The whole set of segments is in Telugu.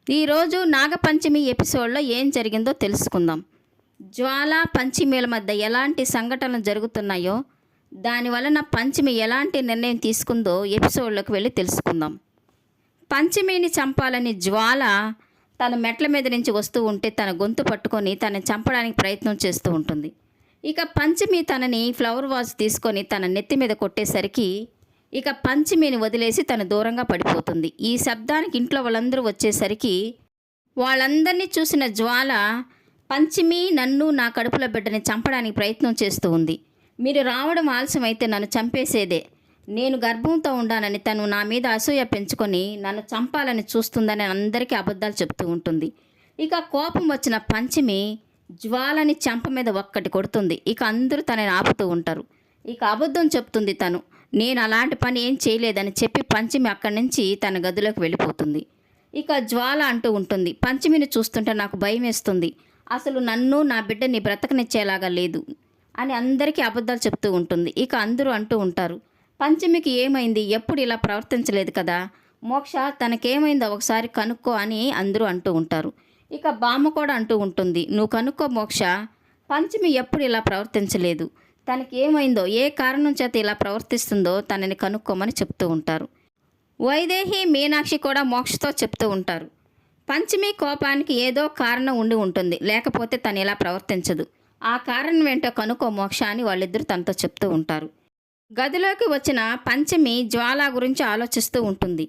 ఈరోజు నాగపంచమి ఎపిసోడ్లో ఏం జరిగిందో తెలుసుకుందాం. జ్వాల పంచమిల మధ్య ఎలాంటి సంఘటనలు జరుగుతున్నాయో, దానివలన పంచమి ఎలాంటి నిర్ణయం తీసుకుందో ఎపిసోడ్లోకి వెళ్ళి తెలుసుకుందాం. పంచమిని చంపాలని జ్వాల తన మెట్ల మీద నుంచి వస్తూ ఉంటే తన గొంతు పట్టుకొని తనని చంపడానికి ప్రయత్నం చేస్తూ ఉంటుంది. ఇక పంచమి తనని ఫ్లవర్ వాజ్ తీసుకొని తన నెత్తి మీద కొట్టేసరికి ఇక పంచమిని వదిలేసి తను దూరంగా పడిపోతుంది. ఈ శబ్దానికి ఇంట్లో వాళ్ళందరూ వచ్చేసరికి వాళ్ళందరినీ చూసిన జ్వాల పంచమి నన్ను నా కడుపులో బిడ్డని చంపడానికి ప్రయత్నం చేస్తూ ఉంది. మీరు రావడం ఆలస్యమైతే నన్ను చంపేసేదే. నేను గర్భంతో ఉండానని తను నా మీద అసూయ పెంచుకొని నన్ను చంపాలని చూస్తుందని అందరికీ అబద్ధాలు చెప్తూ ఉంటుంది. ఇక కోపం వచ్చిన పంచమి జ్వాలని చెంప మీద ఒక్కటి కొడుతుంది. ఇక అందరూ తనని ఆపుతూ ఉంటారు. ఇక అబద్ధం చెప్తుంది తను. నేను అలాంటి పని ఏం చేయలేదని చెప్పి పంచమి అక్కడి నుంచి తన గదిలోకి వెళ్ళిపోతుంది. ఇక జ్వాల అంటూ ఉంటుంది, పంచమిని చూస్తుంటే నాకు భయం వేస్తుంది. అసలు నన్ను నా బిడ్డని బ్రతకనిచ్చేలాగా లేదు అని అందరికీ అబద్ధాలు చెప్తూ ఉంటుంది. ఇక అందరూ అంటూ ఉంటారు, పంచమికి ఏమైంది, ఎప్పుడు ఇలా ప్రవర్తించలేదు కదా, మోక్ష తనకేమైందో ఒకసారి కనుక్కో అని అందరూ అంటూ ఉంటారు. ఇక బామ్మ కూడా అంటూ ఉంటుంది, నువ్వు కనుక్కో మోక్ష, పంచమి ఎప్పుడు ఇలా ప్రవర్తించలేదు, తనకి ఏమైందో ఏ కారణం చేత ఇలా ప్రవర్తిస్తుందో తనని కనుక్కోమని చెప్తూ ఉంటారు. వైదేహి మీనాక్షి కూడా మోక్షతో చెప్తూ ఉంటారు, పంచమి కోపానికి ఏదో కారణం ఉండి ఉంటుంది, లేకపోతే తను ఇలా ప్రవర్తించదు, ఆ కారణం ఏంటో కనుక్కో మోక్ష అని వాళ్ళిద్దరూ తనతో చెప్తూ ఉంటారు. గదిలోకి వచ్చిన పంచమి జ్వాల గురించి ఆలోచిస్తూ ఉంటుంది.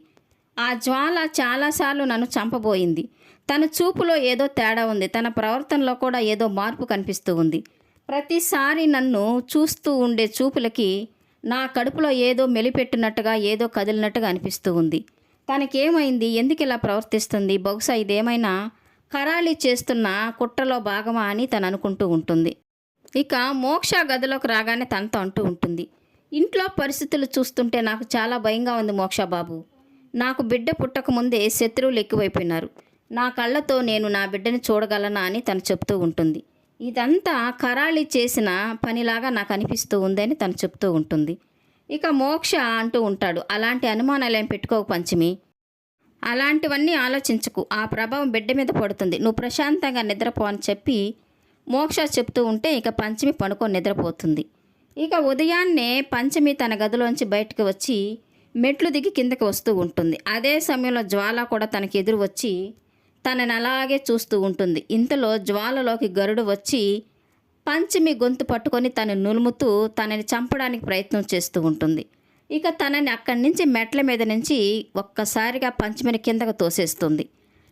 ఆ జ్వాల చాలాసార్లు నన్ను చంపబోయింది. తన చూపులో ఏదో తేడా ఉంది, తన ప్రవర్తనలో కూడా ఏదో మార్పు కనిపిస్తూ ఉంది. ప్రతిసారి నన్ను చూస్తూ ఉండే చూపులకి నా కడుపులో ఏదో మెలిపెట్టినట్టుగా ఏదో కదిలినట్టుగా అనిపిస్తూ ఉంది. తనకేమైంది, ఎందుకు ఇలా ప్రవర్తిస్తుంది, బహుశా ఇదేమైనా కరాళీ చేస్తున్న కుట్రలో భాగమా అని తను అనుకుంటూ ఉంటుంది. ఇక మోక్ష గదిలోకి రాగానే తనతో అంటూ ఉంటుంది, ఇంట్లో పరిస్థితులు చూస్తుంటే నాకు చాలా భయంగా ఉంది మోక్ష బాబు. నాకు బిడ్డ పుట్టకముందే శత్రువులు ఎక్కువైపోయినారు. నా కళ్ళతో నేను నా బిడ్డని చూడగలనా అని తను చెప్తూ ఉంటుంది. ఇదంతా కరాళీ చేసిన పనిలాగా నాకు అనిపిస్తూ ఉందని తను చెప్తూ ఉంటుంది. ఇక మోక్ష అంటూ ఉంటాడు, అలాంటి అనుమానాలు ఏం పెట్టుకోకు పంచమి, అలాంటివన్నీ ఆలోచించకు, ఆ ప్రభావం బిడ్డ మీద పడుతుంది, నువ్వు ప్రశాంతంగా నిద్రపో అని చెప్పి మోక్ష చెప్తూ ఉంటే ఇక పంచమి పడుకొని నిద్రపోతుంది. ఇక ఉదయాన్నే పంచమి తన గదిలోంచి బయటకు వచ్చి మెట్లు దిగి కిందకి వస్తూ ఉంటుంది. అదే సమయంలో జ్వాల కూడా తనకి ఎదురు వచ్చి తనని అలాగే చూస్తూ ఉంటుంది. ఇంతలో జ్వాలలోకి గరుడు వచ్చి పంచమి గొంతు పట్టుకొని తను నులుముతూ తనని చంపడానికి ప్రయత్నం చేస్తూ ఉంటుంది. ఇక తనని అక్కడి నుంచి మెట్ల మీద నుంచి ఒక్కసారిగా పంచమిని కిందకు తోసేస్తుంది.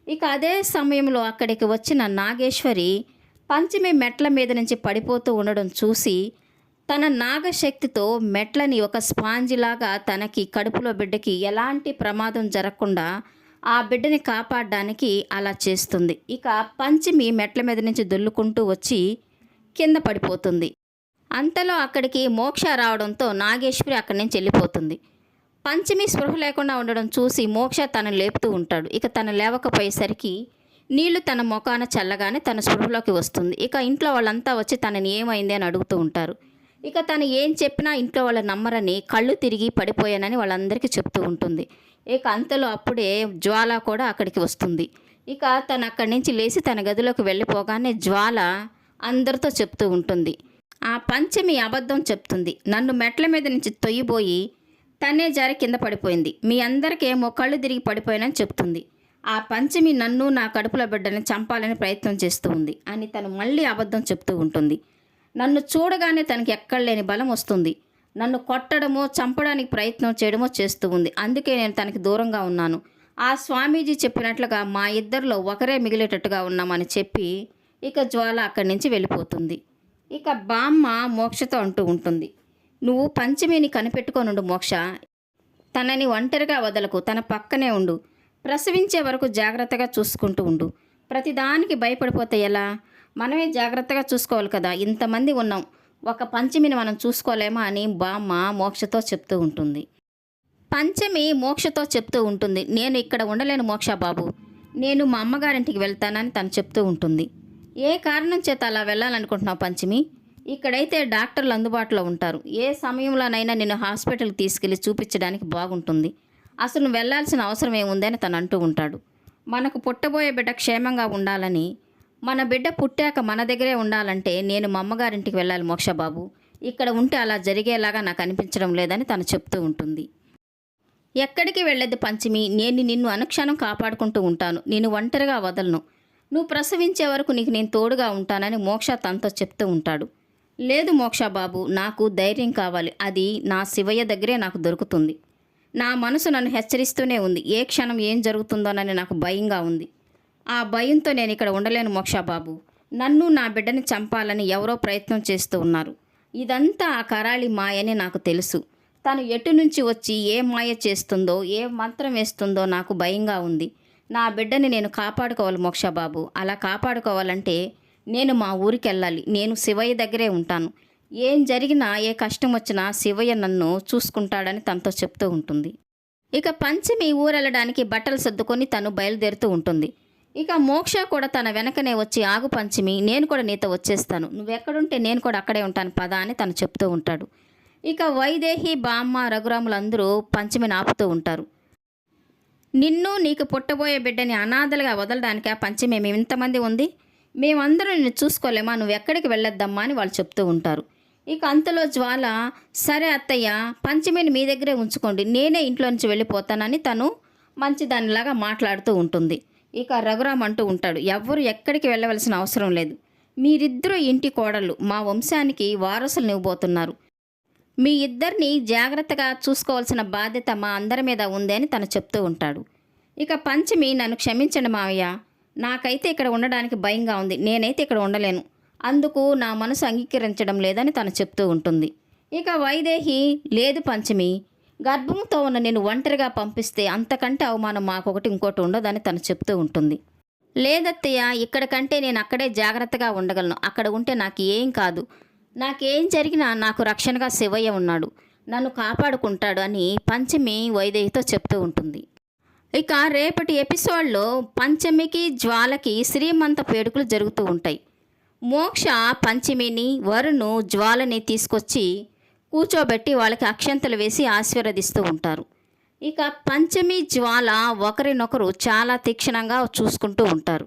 ఇక అదే సమయంలో అక్కడికి వచ్చిన నాగేశ్వరి పంచమి మెట్ల మీద నుంచి పడిపోతూ ఉండడం చూసి తన నాగశక్తితో మెట్లని ఒక స్పాంజిలాగా తనకి కడుపులో బిడ్డకి ఎలాంటి ప్రమాదం జరగకుండా ఆ బిడ్డని కాపాడడానికి అలా చేస్తుంది. ఇక పంచమి మెట్ల మీద నుంచి దొల్లుకుంటూ వచ్చి కింద పడిపోతుంది. అంతలో అక్కడికి మోక్ష రావడంతో నాగేశ్వరి అక్కడి నుంచి వెళ్ళిపోతుంది. పంచమి స్పృహ లేకుండా ఉండడం చూసి మోక్ష తను లేపుతూ ఉంటాడు. ఇక తను లేవకపోయేసరికి నీళ్లు తన ముఖాన చల్లగానే తన స్పృహలోకి వస్తుంది. ఇక ఇంట్లో వాళ్ళంతా వచ్చి తనని ఏమైంది అని అడుగుతూ ఉంటారు. ఇక తను ఏం చెప్పినా ఇంట్లో వాళ్ళు నమ్మరని కళ్ళు తిరిగి పడిపోయానని వాళ్ళందరికీ చెప్తూ ఉంటుంది. ఇక అంతలో అప్పుడే జ్వాల కూడా అక్కడికి వస్తుంది. ఇక తను అక్కడి నుంచి లేచి తన గదిలోకి వెళ్ళిపోగానే జ్వాల అందరితో చెప్తూ ఉంటుంది, ఆ పంచమి అబద్ధం చెప్తుంది, నన్ను మెట్ల మీద నుంచి తొయ్యిపోయి తనే జారి కింద పడిపోయింది, మీ అందరికేమో కళ్ళు తిరిగి పడిపోయానని చెప్తుంది, ఆ పంచమి నన్ను నా కడుపులో బిడ్డని చంపాలని ప్రయత్నం చేస్తూ ఉంది అని తను మళ్ళీ అబద్ధం చెప్తూ ఉంటుంది. నన్ను చూడగానే తనకి ఎక్కడలేని బలం వస్తుంది, నన్ను కొట్టడమో చంపడానికి ప్రయత్నం చేయడమో చేస్తూ ఉంది, అందుకే నేను తనకి దూరంగా ఉన్నాను, ఆ స్వామీజీ చెప్పినట్లుగా మా ఇద్దరిలో ఒకరే మిగిలేటట్టుగా ఉన్నామని చెప్పి ఇక జ్వాల అక్కడి నుంచి వెళ్ళిపోతుంది. ఇక బామ్మ మోక్షతో అంటూ ఉంటుంది, నువ్వు పంచమిని కనిపెట్టుకోనుండు మోక్ష, తనని ఒంటరిగా వదలకు, తన పక్కనే ఉండు, ప్రసవించే వరకు జాగ్రత్తగా చూసుకుంటూ ఉండు, ప్రతిదానికి భయపడిపోతే ఎలా, మనమే జాగ్రత్తగా చూసుకోవాలి కదా, ఇంతమంది ఉన్నాం, ఒక పంచమిని మనం చూసుకోలేమా అని బామ్మ మోక్షతో చెప్తూ ఉంటుంది. పంచమి మోక్షతో చెప్తూ ఉంటుంది, నేను ఇక్కడ ఉండలేను మోక్ష బాబు, నేను మా అమ్మగారింటికి వెళ్తానని తను చెప్తూ ఉంటుంది. ఏ కారణం చేత అలా వెళ్ళాలనుకుంటున్నావు పంచమి, ఇక్కడైతే డాక్టర్లు అందుబాటులో ఉంటారు, ఏ సమయంలోనైనా నిన్ను హాస్పిటల్కి తీసుకెళ్ళి చూపించడానికి బాగుంటుంది, అసలు నువ్వు వెళ్లాల్సిన అవసరం ఏముందని తను అంటూ ఉంటాడు. మనకు పుట్టబోయే బిడ్డ క్షేమంగా ఉండాలని, మన బిడ్డ పుట్టాక మన దగ్గరే ఉండాలంటే నేను మా అమ్మగారింటికి వెళ్ళాలి మోక్షబాబు. ఇక్కడ ఉంటే అలా జరిగేలాగా నాకు అనిపించడం లేదని తను చెప్తూ ఉంటుంది. ఎక్కడికి వెళ్ళేది పంచమి, నేను నిన్ను అనుక్షణం కాపాడుకుంటూ ఉంటాను, నేను ఒంటరిగా వదలను, నువ్వు ప్రసవించే వరకు నీకు నేను తోడుగా ఉంటానని మోక్ష తనతో చెప్తూ ఉంటాడు. లేదు మోక్షబాబు, నాకు ధైర్యం కావాలి, అది నా శివయ్య దగ్గరే నాకు దొరుకుతుంది. నా మనసు నన్ను హెచ్చరిస్తూనే ఉంది, ఏ క్షణం ఏం జరుగుతుందోనని నాకు భయంగా ఉంది. ఆ భయంతో నేను ఇక్కడ ఉండలేను మోక్షబాబు. నన్ను నా బిడ్డని చంపాలని ఎవరో ప్రయత్నం చేస్తూ ఉన్నారు. ఇదంతా ఆ కరాళి మాయని నాకు తెలుసు. తను ఎటు నుంచి వచ్చి ఏ మాయ చేస్తుందో, ఏ మంత్రం వేస్తుందో నాకు భయంగా ఉంది. నా బిడ్డని నేను కాపాడుకోవాలి మోక్షబాబు. అలా కాపాడుకోవాలంటే నేను మా ఊరికి వెళ్ళాలి. నేను శివయ్య దగ్గరే ఉంటాను. ఏం జరిగినా, ఏ కష్టం వచ్చినా శివయ్య నన్ను చూసుకుంటాడని తనతో చెప్తూ ఉంటుంది. ఇక పంచమి ఊరెళ్ళడానికి బట్టలు సర్దుకొని తను బయలుదేరుతూ ఉంటుంది. ఇక మోక్ష కూడా తన వెనకనే వచ్చి, ఆగు పంచమి, నేను కూడా నీతో వచ్చేస్తాను, నువ్వెక్కడుంటే నేను కూడా అక్కడే ఉంటాను పదా అని తను చెప్తూ ఉంటాడు. ఇక వైదేహి, బామ్మ, రఘురాములందరూ పంచమిని ఆపుతూ ఉంటారు. నిన్ను, నీకు పుట్టబోయే బిడ్డని అనాథలుగా వదలడానికి ఆ పంచమి మేము ఇంతమంది ఉంది, మేమందరం నిన్ను చూసుకోలేమా, నువ్వు ఎక్కడికి వెళ్ళొద్దమ్మా అని వాళ్ళు చెప్తూ ఉంటారు. ఇక అంతలో జ్వాల, సరే అత్తయ్య, పంచమిని మీ దగ్గరే ఉంచుకోండి, నేనే ఇంట్లో నుంచి వెళ్ళిపోతానని తను మంచిదానిలాగా మాట్లాడుతూ ఉంటుంది. ఇక రఘురామ్ అంటూ ఉంటాడు, ఎవ్వరు ఎక్కడికి వెళ్ళవలసిన అవసరం లేదు, మీరిద్దరూ ఇంటి కోడళ్ళు, మా వంశానికి వారసులు ఇవ్వబోతున్నారు, మీ ఇద్దరిని జాగ్రత్తగా చూసుకోవాల్సిన బాధ్యత మా అందరి మీద ఉంది అని తను చెప్తూ ఉంటాడు. ఇక పంచమి, నన్ను క్షమించండి మావయ్య, నాకైతే ఇక్కడ ఉండడానికి భయంగా ఉంది, నేనైతే ఇక్కడ ఉండలేను, అందుకు నా మనసు అంగీకరించడం లేదని తను చెప్తూ ఉంటుంది. ఇక వైదేహి, లేదు పంచమి, గర్భంతో ఉన్న నేను ఒంటరిగా పంపిస్తే అంతకంటే అవమానం మాకొకటి ఇంకోటి ఉండదని తను చెప్తూ ఉంటుంది. లేదత్తయ్య, ఇక్కడికంటే నేను అక్కడే జాగ్రత్తగా ఉండగలను, అక్కడ ఉంటే నాకు ఏం కాదు, నాకేం జరిగినా నాకు రక్షణగా శివయ్య ఉన్నాడు, నన్ను కాపాడుకుంటాడు అని పంచమి వైదేహితో చెప్తూ ఉంటుంది. ఇక రేపటి ఎపిసోడ్లో పంచమికి, జ్వాలకి శ్రీమంత వేడుకలు జరుగుతూ ఉంటాయి. మోక్ష పంచమిని, వరుణు జ్వాలని తీసుకొచ్చి కూర్చోబెట్టి వాళ్ళకి అక్షంతలు వేసి ఆశీర్వదిస్తూ ఉంటారు. ఇక పంచమి, జ్వాల ఒకరినొకరు చాలా తీక్షణంగా చూసుకుంటూ ఉంటారు.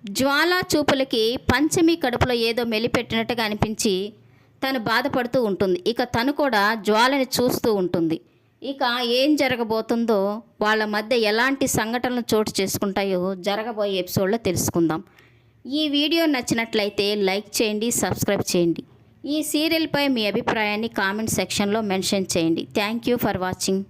జ్వాల చూపులకి పంచమి కడుపులో ఏదో మెలిపెట్టినట్టుగా అనిపించి తను బాధపడుతూ ఉంటుంది. ఇక తను కూడా జ్వాలని చూస్తూ ఉంటుంది. ఇక ఏం జరగబోతుందో, వాళ్ళ మధ్య ఎలాంటి సంఘటనలు చోటు చేసుకుంటాయో జరగబోయే ఎపిసోడ్లో తెలుసుకుందాం. ఈ వీడియో నచ్చినట్లయితే లైక్ చేయండి, సబ్స్క్రైబ్ చేయండి. ఈ సీరియల్పై మీ అభిప్రాయాన్ని కామెంట్ సెక్షన్లో మెన్షన్ చేయండి. Thank you for watching.